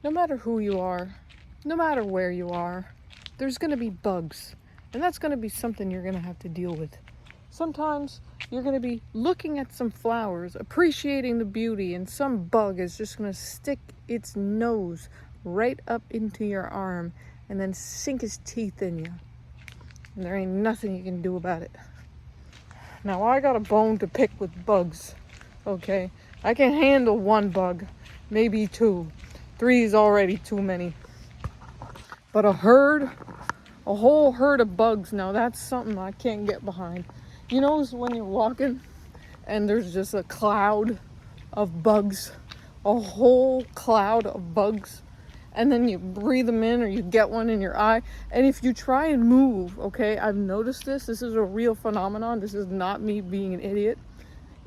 no matter who you are, no matter where you are, there's going to be bugs. And that's going to be something you're going to have to deal with. Sometimes you're going to be looking at some flowers, appreciating the beauty, and some bug is just going to stick its nose right up into your arm and then sink his teeth in you. And there ain't nothing you can do about it. Now, I got a bone to pick with bugs, okay? I can handle one bug, maybe two. 3 is already too many. But a whole herd of bugs, now that's something I can't get behind. You know when you're walking and there's just a cloud of bugs, a whole cloud of bugs, and then you breathe them in or you get one in your eye, and if you try and move, okay, I've noticed this is a real phenomenon, this is not me being an idiot.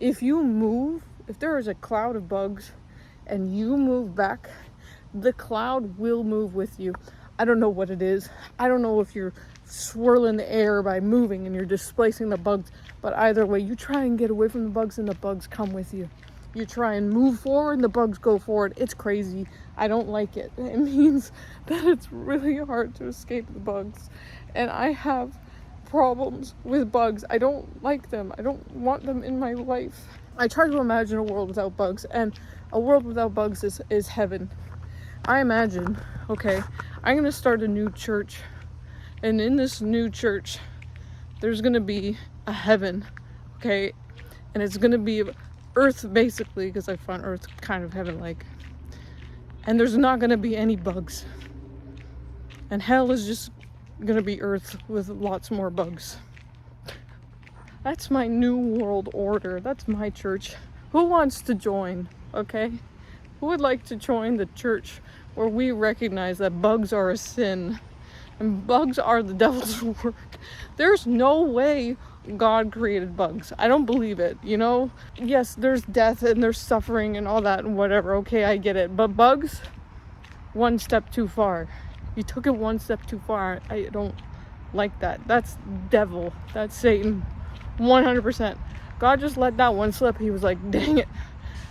If you move, if there is a cloud of bugs and you move back, the cloud will move with you. I don't know what it is. I don't know if you're swirling the air by moving and you're displacing the bugs, but either way, you try and get away from the bugs and the bugs come with you. You try and move forward and the bugs go forward. It's crazy. I don't like it. It means that it's really hard to escape the bugs. And I have problems with bugs. I don't like them. I don't want them in my life. I try to imagine a world without bugs, and a world without bugs is heaven. I imagine, okay, I'm going to start a new church, and in this new church, there's going to be a heaven, okay, and it's going to be earth, basically, because I find earth kind of heaven-like, and there's not going to be any bugs, and hell is just going to be earth with lots more bugs. That's my new world order. That's my church. Who wants to join, okay? Who would like to join the church where we recognize that bugs are a sin and bugs are the devil's work? There's no way God created bugs. I don't believe it, you know? Yes, there's death and there's suffering and all that and whatever. Okay, I get it. But bugs, one step too far. You took it one step too far. I don't like that. That's devil. That's Satan. 100%. God just let that one slip. He was like, dang it.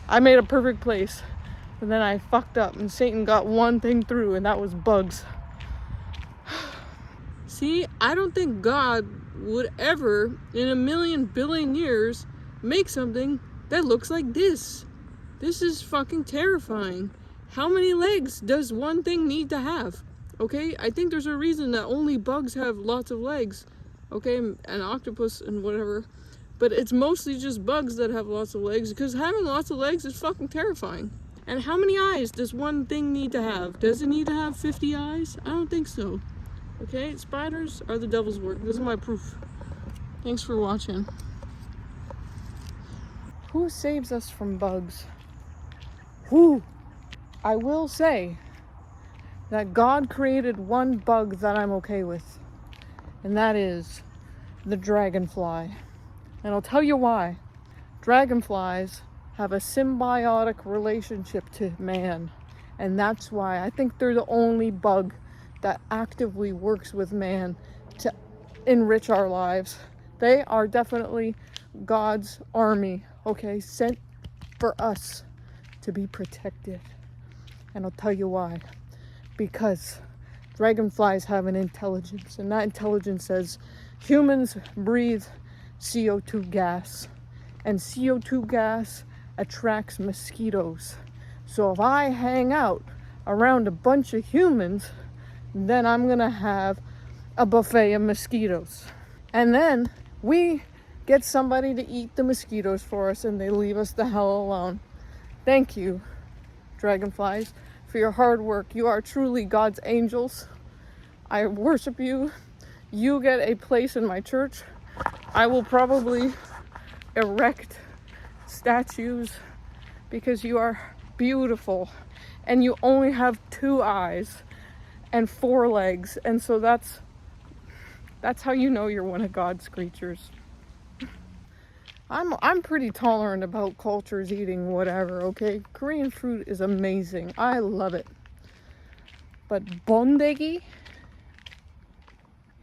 I made a perfect place. And then I fucked up and Satan got one thing through, and that was bugs. See, I don't think God would ever in a million billion years make something that looks like this. This is fucking terrifying. How many legs does one thing need to have? Okay, I think there's a reason that only bugs have lots of legs. Okay, an octopus and whatever. But it's mostly just bugs that have lots of legs, because having lots of legs is fucking terrifying. And how many eyes does one thing need to have? Does it need to have 50 eyes? I don't think so. Okay, spiders are the devil's work. This is my proof. Thanks for watching. Who saves us from bugs? Who? I will say that God created one bug that I'm okay with, and that is the dragonfly. And I'll tell you why. Dragonflies have a symbiotic relationship to man, and that's why I think they're the only bug that actively works with man to enrich our lives. They are definitely God's army, okay, sent for us to be protected. And I'll tell you why. Because dragonflies have an intelligence, and that intelligence says humans breathe CO2 gas, and CO2 gas attracts mosquitoes. So if I hang out around a bunch of humans, then I'm gonna have a buffet of mosquitoes. And then we get somebody to eat the mosquitoes for us, and they leave us the hell alone. Thank you, dragonflies, for your hard work. You are truly God's angels. I worship you. You get a place in my church. I will probably erect statues because you are beautiful, and you only have 2 eyes and 4 legs, and so that's how you know you're one of God's creatures. I'm pretty tolerant about cultures eating whatever, okay? Korean food is amazing. I love it. But bondegi,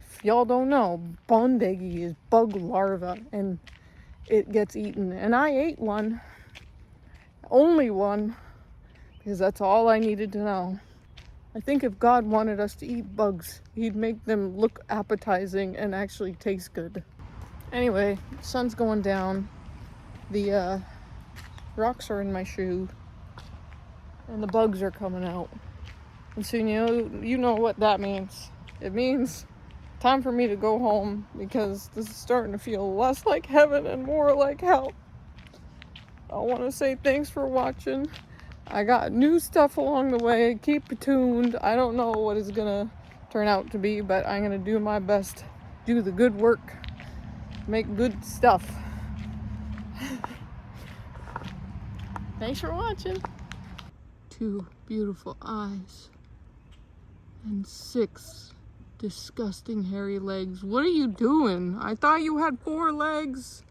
if y'all don't know, bondegi is bug larva, and it gets eaten. And I ate one, only one, because that's all I needed to know. I think if God wanted us to eat bugs, he'd make them look appetizing and actually taste good. Anyway, sun's going down. The rocks are in my shoe. And the bugs are coming out. And soon you know what that means. It means time for me to go home because this is starting to feel less like heaven and more like hell. I want to say thanks for watching. I got new stuff along the way. Keep tuned. I don't know what it's gonna turn out to be, but I'm gonna do my best. Do the good work. Make good stuff. Thanks for watching. 2 beautiful eyes. And 6 disgusting hairy legs. What are you doing? I thought you had 4 legs.